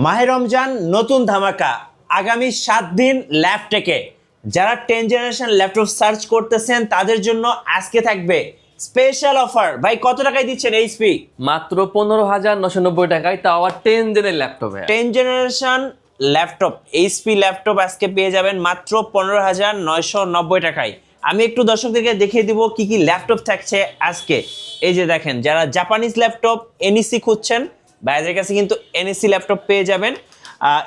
মাহে রমজান নতুন ধামাকা আগামী 7 দিন ল্যাপটেকে যারা 10 জেনারেশন ল্যাপটপ সার্চ করতেছেন তাদের জন্য আজকে থাকবে স্পেশাল অফার। ভাই কত টাকায় দিচ্ছেন এইচপি? মাত্র 15,990 টাকায়, তাও আবার 10 জেনের ল্যাপটপে। 10 জেনারেশন ল্যাপটপ এইচপি ল্যাপটপ আজকে পেয়ে যাবেন মাত্র 15,990 টাকায়। আমি একটু দর্শকদেরকে দেখিয়ে দিব কি কি ল্যাপটপ থাকছে আজকে। এই যে দেখেন, যারা জাপানিজ ল্যাপটপ এনইসি খুঁজছেন ভাইদের কাছে কিন্তু এনইসি ল্যাপটপ পেয়ে যাবেন।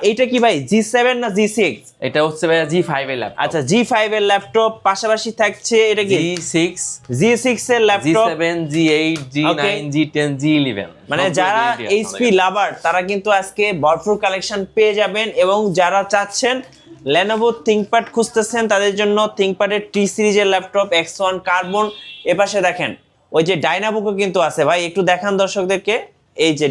এইটা কি ভাই G7 না G6? এটা হচ্ছে ভাইয়া G5 এর ল্যাপটপ। আচ্ছা, G5 এর ল্যাপটপ, পাশাপাশি থাকছে এটা কি G6 এর laptop, G7, G8, G9, G10, G11। মানে যারা এইচপি লাভার তারা কিন্তু আজকে ভরপুর কালেকশন পেয়ে যাবেন। এবং যারা চাচ্ছেন Lenovo ThinkPad খুঁজতেছেন তাদের জন্য ThinkPad-এর T সিরিজের ল্যাপটপ X1 কার্বন। এপাশে দেখেন ওই যে ডাইনাবুকও কিন্তু আছে ভাই, একটু দেখান দর্শকদেরকে। এই যে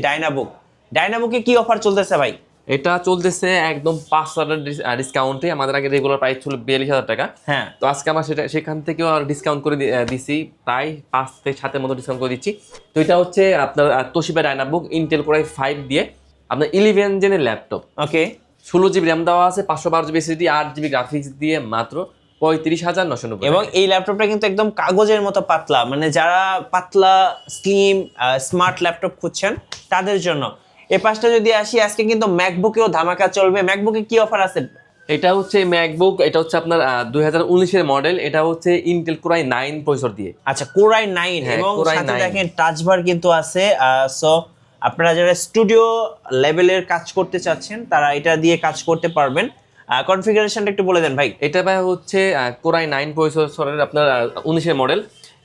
ডাইনাবুকে কি অফার চলতেছে ভাই? এটা চলতেছে একদম 5,000 ডিসকাউন্টে। আমাদের আগে রেগুলার প্রাইস ছিল 42,000 টাকা। হ্যাঁ, তো আজকে আমরা সেখান থেকেও আর ডিসকাউন্ট করে দিছি, প্রায় 5 থেকে 7-এর মতো ডিসকাউন্ট করে দিচ্ছি। তো এটা হচ্ছে আপনার তোশিবা ডাইনাবুক ইন্টেল কোর i5 দিয়ে আপনার 11 জেনের ল্যাপটপ। ওকে, 16 জিবি র্যাম দেওয়া আছে, 512 জিবি এসএসডি, 8 জিবি গ্রাফিক্স দিয়ে মাত্র 35,990। এবং এই ল্যাপটপটা কিন্তু একদম কাগজের মতো পাতলা, মানে যারা পাতলা স্লিম স্মার্ট ল্যাপটপ খুঁজছেন তাদের জন্য। এ পাশটা যদি আসি, আজকে কিন্তু ম্যাকবুকেও ধামাকা চলবে। ম্যাকবুকে কি অফার আছে? এটা হচ্ছে ম্যাকবুক, এটা হচ্ছে আপনার 2019-এর মডেল। এটা হচ্ছে ইন্টেল কোর i9 প্রসেসর দিয়ে। আচ্ছা, কোর i9 এবং Core i9 সাথে দেখেন টাচ বার কিন্তু আছে। সো আপনারা যারা স্টুডিও লেভেলের কাজ করতে চাচ্ছেন তারা এটা দিয়ে কাজ করতে পারবেন। কনফিগারেশনটা একটু বলে দেন ভাই। এটা ভাই হচ্ছে কোর i9 প্রসেসরের আপনার 19-এর মডেল।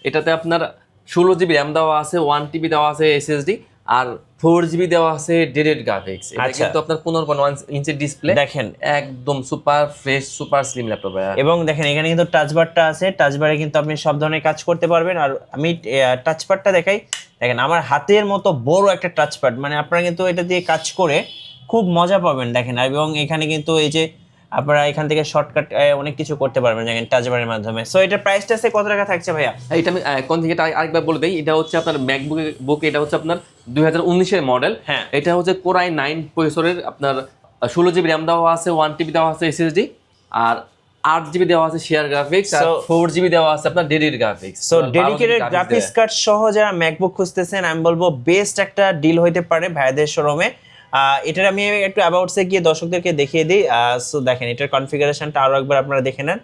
এটাতে আপনার 16 জিবি র্যাম দেওয়া আছে, 1 টিবি দেওয়া আছে এসএসডি, আর 4 জিবি দেওয়া আছে ডেডিকেটেড গ্রাফিক্স। এটা কিন্তু আপনার 15.1 ইঞ্চের ডিসপ্লে। দেখেন একদম super fresh, super slim laptop. এবং দেখেন এখানে কিন্তু টাচ বারটা আছে, টাচ বারে কিন্তু আপনি সব ধরনের কাজ করতে পারবেন। আর আমি টাচ প্যাডটা দেখাই, দেখেন আমার হাতের মতো বড় একটা টাচ প্যাড, মানে আপনারা কিন্তু এটা দিয়ে কাজ করে খুব মজা পাবেন। দেখেন, এবং এখানে কিন্তু এই যে আপনারা এখান থেকে শর্টকাট অনেক কিছু করতে পারবেন দেখেন টাচ বারের মাধ্যমে। সো এটা প্রাইসটা কত টাকা থাকছে ভাইয়া? এটা আমি কোন থেকে আরেকবার বলে দেই। এটা হচ্ছে আপনার ম্যাকবুক, এটা হচ্ছে আপনার 2019-এর মডেল। হ্যাঁ, এটা হচ্ছে কোর i9 প্রসেসরের আপনার 16 জিবি র্যাম দেওয়া আছে, 1 টিবি দেওয়া আছে এসএসডি, আর 8 জিবি দেওয়া আছে শেয়ার গ্রাফিক্স, আর 4 জিবি দেওয়া আছে আপনার dedicated graphics. So dedicated graphics card সহ যারা ম্যাকবুক খুঁজতেছেন আমি বলবো বেস্ট একটা ডিল হইতে পারে ভাইদের শোরুমে। এটার আমি একটু অ্যাবাউটসে গিয়ে দর্শকদেরকে দেখিয়ে দিই। সো দেখেন এটার কনফিগারেশনটা আরও একবার আপনারা দেখে নেন।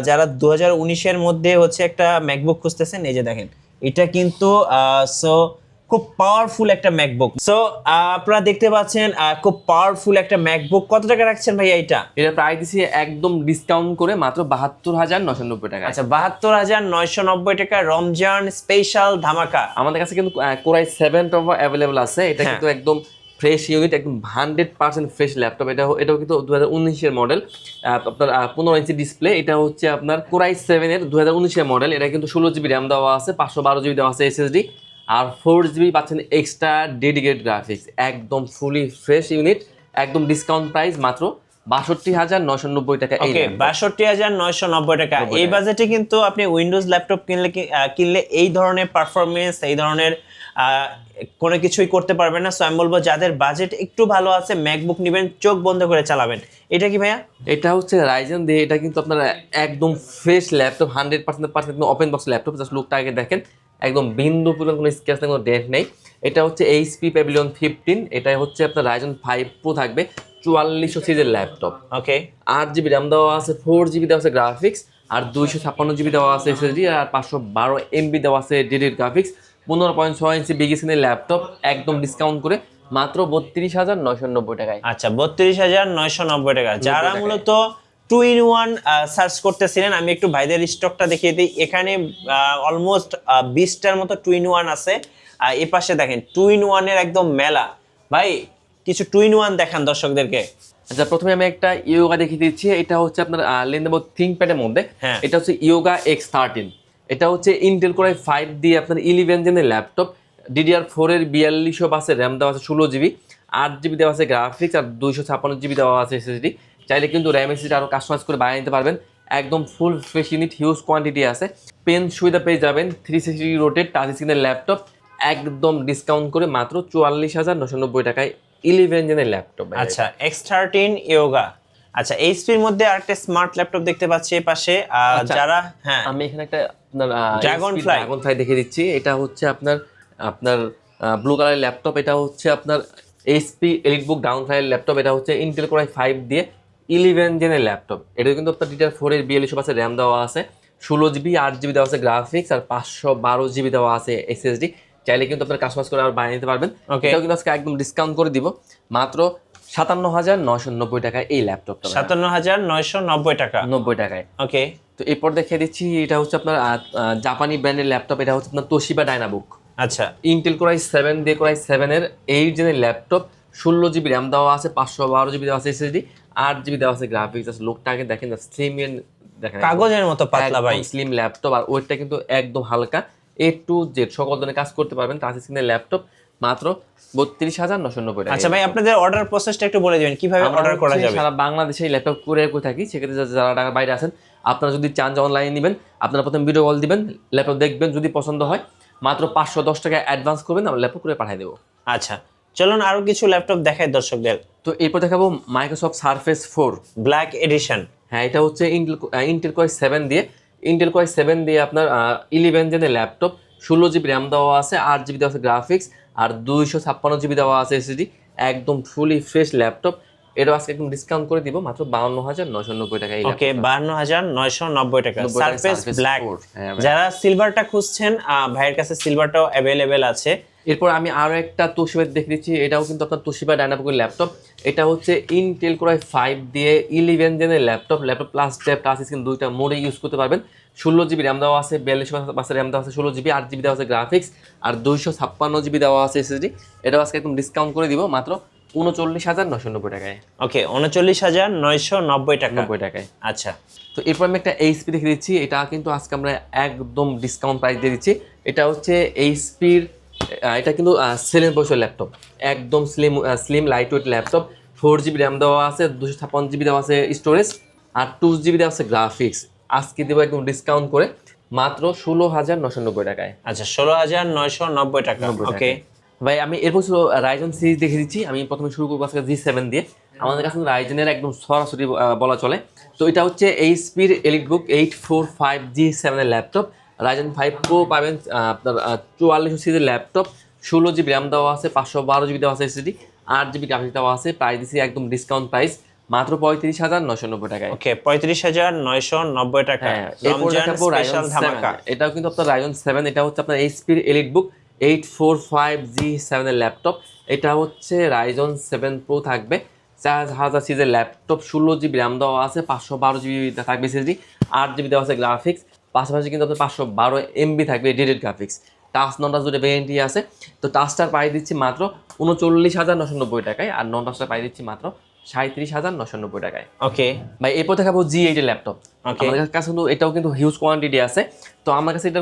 যারা 2019-এর মধ্যে হচ্ছে একটা ম্যাকবুক খুঁজতেছেন, এই যে দেখেন এটা কিন্তু সো খুব পাওয়ারফুল একটা ম্যাকবুক। সো আপনারা দেখতে পাচ্ছেন খুব পাওয়ারফুল একটা ম্যাকবুক। কত টাকা রাখছেন ভাইয়া এটা? এটা প্রাইস দিছি একদম ডিসকাউন্ট করে মাত্র 72,990 টাকা। আচ্ছা, 72,990 টাকা রমজান স্পেশাল ধামাকা। আমাদের কাছে কিন্তু কোর i7 অ্যাভেলেবল আছে। এটা কিন্তু একদম ফ্রেশ ইউনিট, একদম 100% ফ্রেশ ল্যাপটপ। এটাও কিন্তু 2019-এর মডেল। আপনার 15 ইঞ্চি ডিসপ্লে। এটা হচ্ছে আপনার কোর i7-এর 2019-এর মডেল। এটা কিন্তু 16 জিবি র্যাম দেওয়া আছে, 512 জিবি দেওয়া আছে এসএসডি, আর 4 জিবি পাচ্ছেন এক্সট্রা ডেডিকেটেড গ্রাফিক্স। একদম ফুলি ফ্রেশ ইউনিট, একদম ডিসকাউন্ট প্রাইস মাত্র 62,990 টাকা। ওকে, 62,990 টাকা। এই বাজেটে কিন্তু আপনি উইন্ডোজ ল্যাপটপ কিনলে এই ধরনের পারফরমেন্স, এই ধরনের কোনো কিছুই করতে পারবেন না। সো আমি বলবো যাদের বাজেট একটু ভালো আছে ম্যাকবুক নেবেন, চোখ বন্ধ করে চালাবেন। এটা কি ভাইয়া? এটা হচ্ছে রাইজেন দিয়ে। এটা কিন্তু আপনার একদম fresh laptop, 100% open box laptop. Just লুকটা আগে দেখেন, একদম বিন্দু পরিমাণ কোনো স্ক্র্যাচ নেই, কোনো ডেন্ট নেই। এটা হচ্ছে এইচপি প্যাভিলিয়ন 15। এটা হচ্ছে আপনার রাইজেন 5 প্রো থাকবে, 4400 সিরিজের ল্যাপটপ। ওকে, 8 জিবি র্যাম দেওয়া আছে, 4 জিবি দেওয়া আছে গ্রাফিক্স, আর 256 জিবি দেওয়া আছে এসএসডি, আর 512 এমবি দেওয়া আছে ডেডিকেটেড গ্রাফিক্স। 15.6 ইঞ্চি বিগ স্ক্রিনের ল্যাপটপ, একদম ডিসকাউন্ট করে মাত্র 32,990 টাকায়। আচ্টা, 32,990 টাকা। যারা মূলত 2-in-1 সার্চ করতেছিলেন, আমি একটু ভাইদের স্টকটা দেখিয়ে দিই। এখানে অলমোস্ট 20টার মতো 2-in-1 আছে। এই পাশে দেখেন 2-in-1 এর একদম মেলা। ভাই কিছু 2-in-1 দেখান দর্শকদেরকে। আচ্ছা, প্রথমে আমি একটা ইয়োগা দেখিয়ে দিচ্ছি। এটা হচ্ছে আপনার Lenovo ThinkPad-এর মধ্যে। এটা হচ্ছে ইয়োগা X13। এটা হচ্ছে ইন্টেল কোর i5 দিয়ে আপনার 11 জেনের ল্যাপটপ। DDR4-এর 4200 বাসের র্যাম দেওয়া আছে, 16 জিবি, 8 জিবি দেওয়া আছে গ্রাফিক্স, আর 256 জিবি দেওয়া আছে এসএসডি। চাইলে কিন্তু র্যাম এসএসডি আরও কাস্টমাইজ করে বানিয়ে নিতে পারবেন। একদম full fresh unit, huge quantity আছে। পেন সুবিধা পেয়ে যাবেন, 360 রোটেট টাচ স্ক্রিনের ল্যাপটপ, একদম ডিসকাউন্ট করে মাত্র 44,990 টাকায় 11 জেনের ল্যাপটপ। আচ্ছা X13 ইয়োগা। আচ্ছা এইচপির মধ্যে আরেকটা স্মার্ট ল্যাপটপ দেখতে পাচ্ছি এই পাশে যারা হ্যাঁ আমি এখানে একটা আপনার ড্রাগনফ্লাই দেখে দিচ্ছি। এটা হচ্ছে আপনার আপনার ব্লু কালারের ল্যাপটপ। এটা হচ্ছে আপনার এইচপি এলিটবুক ডাউনফ্লাইয়ের ল্যাপটপ। এটা হচ্ছে ইন্টেল কোর i5 দিয়ে 11 জেনের ল্যাপটপ। এটা কিন্তু আপনার DDR4 এর 42 আছে, র্যাম দেওয়া আছে, 16 GB 8 GB দেওয়া আছে গ্রাফিক্স, আর 512 GB দেওয়া আছে SSD। চাইলে কিন্তু আপনার কাস্টমাইজ করে আর বানিয়ে নিতে পারবেন। এটাও কিন্তু আজকে একদম ডিসকাউন্ট করে দিব মাত্র 57,990 টাকায় এই ল্যাপটপটা। 57,990 টাকা, 90 টাকায়। ওকে। তো এরপর দেখিয়ে দিচ্ছি, এটা হচ্ছে আপনার জাপানি ব্র্যান্ডের ল্যাপটপ। এটা হচ্ছে আপনার তোশিবা ডায়নাবুক। আচ্ছা ইন্টেল কোর i7 দিয়ে কোর i7 এর 8 জেনের ল্যাপটপ, 16 GB র্যাম দেওয়া আছে, 512 GB দেওয়া আছে SSD, 8 GB দেওয়া আছে গ্রাফিক্স। লোকটাকে দেখেন, স্লিম দেখেন, কাগজের মতো পাতলা ভাই, স্লিম ল্যাপটপ। আর ওয়েটটা কিন্তু একদম হালকা, A to Z সকল ধরনের কাজ করতে পারবেন। টাচ স্ক্রিনের ল্যাপটপ, মাত্র 32,990 টাকা। আচ্ছা ভাই আপনাদের অর্ডার প্রসেসটা একটু বলে দিবেন, কিভাবে অর্ডার করা যাবে? সারা বাংলাদেশে ল্যাপটপ কুরিয়ার করে থাকি। সেক্ষেত্রে যারা ঢাকার বাইরে আছেন, আপনারা যদি চান যে অনলাইনে নেবেন, আপনারা প্রথমে ভিডিও কল দিবেন, ল্যাপটপ দেখবেন, যদি পছন্দ হয় মাত্র 510 টাকা অ্যাডভান্স করবেন, আমরা ল্যাপটপ করে পাঠিয়ে দেবো। আচ্ছা চলুন আরো কিছু ল্যাপটপ দেখাই দর্শকদের। তো এরপর দেখাবো মাইক্রোসফট সারফেস 4 ব্ল্যাক এডিশন। হ্যাঁ, এটা হচ্ছে ইন্টেল কোর i7 দিয়ে আপনার 11 জেনের ল্যাপটপ, 16 GB র্যাম দেওয়া আছে, 8 GB দেওয়া আছে গ্রাফিক্স, আর 256 GB দেওয়া আছে SSD। একদম ফুলি ফ্রেশ ল্যাপটপ। এটা আজকে একদম ডিসকাউন্ট করে দিব মাত্র 52,990 টাকা। ওকে 52,990 টাকা সারফেস ব্ল্যাক। যারা সিলভারটা খুঁজছেন ভাইয়ের কাছে সিলভারটাও অ্যাভেলেবেল আছে। এরপর আমি আরো একটা তোশিবা দেখে দিচ্ছি। এটাও কিন্তু আপনার তোশিবা ডায়নাবুকের ল্যাপটপ। এটা হচ্ছে ইন্টেল কোর i5 দিয়ে 11 জেনের laptop plus tab touch screen দুইটা মোডে ইউজ করতে পারবেন। 16 GB র্যাম দেওয়া আছে, 42 র্যাম দেওয়া আছে, 16 GB 8 GB দেওয়া আছে গ্রাফিক্স, আর 256 GB দেওয়া আছে SSD। এটাও আজকে একদম ডিসকাউন্ট করে দিব মাত্র 39,990 টাকায়। ওকে 39,990 টাকা, 90 টাকায়। আচ্ছা তো এরপর আমি একটা এইচপি দেখে দিচ্ছি। এটা কিন্তু আজকে আমরা একদম ডিসকাউন্ট প্রাইস দিয়ে দিচ্ছি। এটা হচ্ছে এইচপির, এটা কিন্তু সেলের বয়সের ল্যাপটপ, একদম slim light weight laptop. 4 GB RAM দেওয়া আছে, 256 GB দেওয়া আছে স্টোরেজ, আর 2 GB দেওয়া আছে গ্রাফিক্স। আজকে দেবো একদম ডিসকাউন্ট করে মাত্র 16,990 টাকায়। আচ্ছা 16,990 টাকা, ওকে ভাই। আমি এরপর রাইজন সিরিজ দেখে দিচ্ছি। আমি প্রথমে শুরু করবো আজকে G7 দিয়ে। আমাদের কাছে রাইজেনের একদম সরাসরি বলা চলে। তো এটা হচ্ছে এইচপির এলিটবুক 845G7 এর ল্যাপটপ। রাইজেন 5 Pro পাবেন আপনার 4400 সিরিজের ল্যাপটপ, 16 GB র্যাম দেওয়া আছে, 512 GB দেওয়া আছে SSD, 8 GB গ্রাফিক্স দেওয়া আছে। প্রাইস দিচ্ছি একদম ডিসকাউন্ট প্রাইস মাত্র 35,990 টাকায়। ওকে 35,990 টাকা। রমজান স্পেশাল ধামাকা। এটাও কিন্তু আপনার রাইজন 7। এটা হচ্ছে আপনার এইচপির এলিটবুক 845G7 এর ল্যাপটপ। এটা হচ্ছে রাইজন 7 Pro থাকবে, 4000 সিরিজের ল্যাপটপ, 16 GB র্যাম দেওয়া আছে, 512 GB থাকবে SSD, 8 GB দেওয়া আছে গ্রাফিক্স। পাশাপাশি কিন্তু আপনার 512 MB থাকবে ডেডিকেটেড গ্রাফিক্স। টাচ নন টাচ দুটো ভেরিয়েন্টই আছে। তো টাচটার প্রাইস দিচ্ছি মাত্র 39,990 টাকায়, আর নন টাচটার প্রাইস দিচ্ছি মাত্র 37,990 টাকায়। ওকে ভাই এরপর দেখাবো G8 এর ল্যাপটপ। আমাদের কাছে কিন্তু এটাও কিন্তু হিউজ কোয়ান্টিটি আছে। তো আমার কাছে এটা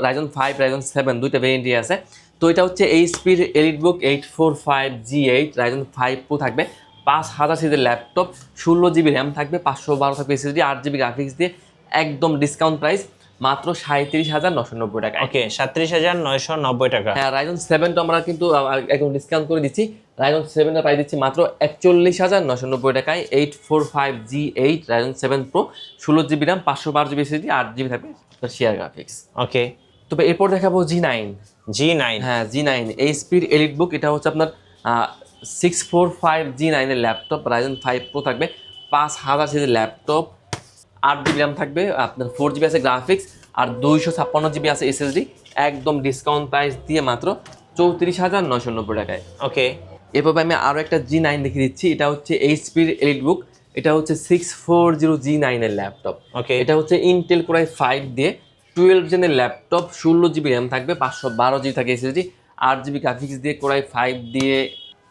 রাইজন 5 রাইজন 7 দুইটা ভেরিয়েন্টই আছে। তো এটা হচ্ছে এইচপির এলিটবুক 845G8 রাইজন 5 Pro থাকবে, 5000 সিরিজের ল্যাপটপ, 16 GB র্যাম থাকবে, 512 থাকবে SSD, 8 GB গ্রাফিক্স দিয়ে একদম ডিসকাউন্ট প্রাইস মাত্র 37,990 টাকা। ওকে 37,990 টাকা। হ্যাঁ, রাইজন 7 তো আমরা কিন্তু একদম ডিসকাউন্ট করে দিচ্ছি। রাইজন 7 এর প্রাইস দিচ্ছি মাত্র 41,990 টাকায়। 845G8 Ryzen 7 Pro, 16 GB RAM, 512 GB SSD, 8 GB থাকবে শেয়ার গ্রাফিক্স। ওকে তবে এরপর দেখাবো G9। হ্যাঁ G9 এইচপির এলিটবুক। এটা হচ্ছে আপনার 645G9 এর ল্যাপটপ, রাইজন 5 Pro থাকবে, 5000 সিরিজের ল্যাপটপ, 8 GB র্যাম থাকবে, আপনার 4 GB আছে গ্রাফিক্স, আর 256 GB আছে SSD। একদম ডিসকাউন্ট প্রাইস দিয়ে মাত্র 34,990 টাকায়। ওকে এরপর আমি আরও একটা G9 দেখিয়ে দিচ্ছি। এটা হচ্ছে এইচপির এলিটবুক। এটা হচ্ছে 640G9 এর ল্যাপটপ। ওকে এটা হচ্ছে ইন্টেল কোর i5 দিয়ে 12 জেনের ল্যাপটপ, 16 GB র্যাম থাকবে, 512 GB থাকে SSD, 8 GB গ্রাফিক্স দিয়ে কোর i5 দিয়ে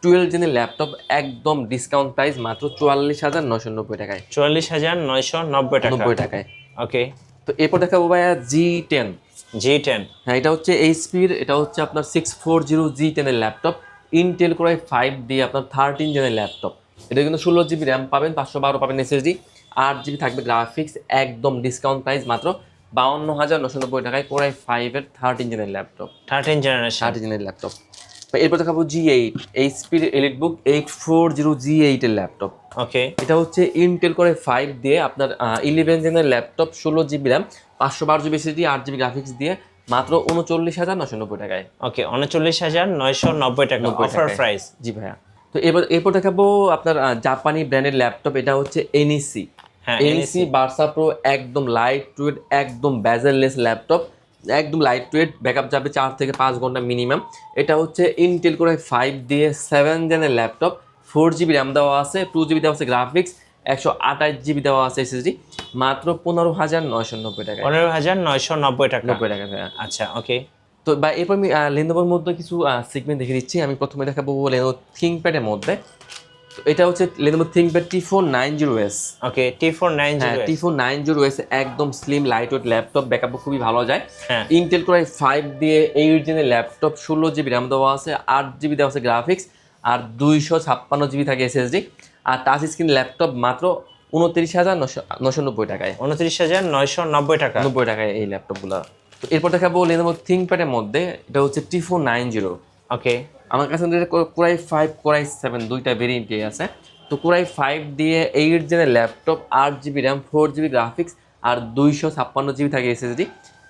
12 জেনের ল্যাপটপ। একদম ডিসকাউন্ট প্রাইস মাত্র 44,990 টাকায়। 44,990 টাকায়। ওকে তো এরপর দেখাবো ভাইয়া G10। হ্যাঁ, এটা হচ্ছে এইচপির, এটা হচ্ছে আপনার 640G10 এর ল্যাপটপ, ইন্টেল কোর i5 দিয়ে আপনার 13 জেনের ল্যাপটপ। এটা কিন্তু 16 GB র্যাম পাবেন, 512 পাবেন SSD, 8 GB থাকবে গ্রাফিক্স। একদম ডিসকাউন্ট প্রাইস মাত্র 52,990 টাকায় কোর i5 এর 13 জেনের ল্যাপটপ। 13 generation laptop. এরপর দেখাবো G8 এইচপির এলিটবুক 840 G8 এর ল্যাপটপ। ওকে, এটা হচ্ছে ইন্টেল করে 5 দিয়ে আপনার 11 জেনের laptop, 16 GB RAM, 512 GB SSD, 8 GB graphics দিয়ে মাত্র 39,990 টাকায়। ওকে, 39,990 টাকা অফার প্রাইস। জি ভাইয়া। তো এরপর দেখাবো আপনার জাপানি ব্র্যান্ডের ল্যাপটপ। এটা হচ্ছে এনইসি। হ্যাঁ, এনইসি ভার্সা প্রো, একদম লাইট ওয়েট, একদম বেজেললেস ল্যাপটপ, একদম লাইট ওয়েট, ব্যাকআপ যাবে 4 থেকে 5 ঘন্টা মিনিমাম। এটা হচ্ছে ইন্টেল করে 5 দিয়ে 7 জেনের ল্যাপটপ, 4 GB র্যাম দেওয়া আছে, 2 GB দেওয়া আছে গ্রাফিক্স, 128 GB দেওয়া আছে এসএসডি, মাত্র 15,990 টাকা। 15,990 টাকা। 90 টাকা ভাইয়া। আচ্ছা, ওকে। তো বা এরপর আমি লেনোভোর মধ্যে কিছু সেগমেন্ট দেখে দিচ্ছি। আমি প্রথমে দেখাবো লেনোভো থিংকপ্যাডের মধ্যে। তো এটা হচ্ছে লেনোভো থিংকপ্যাড T490S। ওকে, T490S। হ্যাঁ, T490S একদম slim light weight laptop, backup খুবই ভালো যায়। হ্যাঁ, ইন্টেল কোর i5 দিয়ে 8 জেনের ল্যাপটপ, 16 GB র্যাম দেওয়া আছে, 8 GB দেওয়া আছে গ্রাফিক্স, আর 256 GB থাকে এসএসডি, আর টাচ স্ক্রিন ল্যাপটপ মাত্র 29,990 টাকায়। 29,990 টাকা। 90 টাকায় এই ল্যাপটপগুলো। তো এরপর দেখাবো লেনোভো থিংকপ্যাডের মধ্যে। এটা হচ্ছে T490। ওকে, আমার কাছে কোর i5 কোর i7 দুইটা ভেরিয়েন্টই আছে। তো কোর i5 দিয়ে 8 জেনের laptop, 8 GB RAM, 4 GB graphics, আর 256 GB থাকে এসএসডি,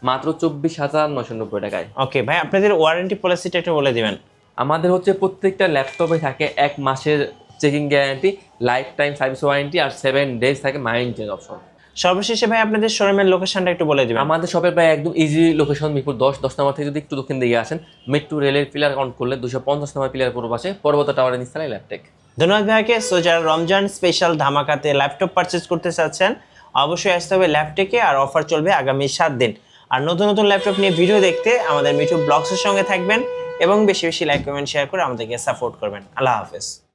মাত্র 24,990 টাকায়। ওকে ভাই, আপনাদের ওয়ারেন্টি পলিসিটা একটু বলে দিবেন। আমাদের হচ্ছে প্রত্যেকটা ল্যাপটপে থাকে 1 মাসের checking guarantee, life time service warranty, আর 7 ডেজ থাকে মাইন্টেন অপশন। সর্বশেষে ভাই আপনাদের শোরুমের লোকেশনটা একটু বলে দিবেন। আমাদের শপের প্রায় একদম ইজি লোকেশন, মিরপুর 10 নম্বর থেকে যদি একটু দক্ষিণ দিকে আসেন, মেট্রো রেলের পিলার কাউন্ট করলে 250 নম্বর পিলার পূর্ব পাশে পর্বত টাওয়ারের নিচতলায় ল্যাপটেক। ধন্যবাদ ভাইকে। সো যারা রমজান স্পেশাল ধামাকাতে ল্যাপটপ পারচেজ করতে চাচ্ছেন, অবশ্যই আসতে হবে ল্যাপটেকে, আর অফার চলবে আগামী 7 দিন। আর নতুন নতুন ল্যাপটপ নিয়ে ভিডিও দেখতে আমাদের মিঠু ব্লগসের সঙ্গে থাকবেন এবং বেশি বেশি লাইক, কমেন্ট, শেয়ার করে আমাদেরকে সাপোর্ট করবেন। আল্লাহ হাফেজ।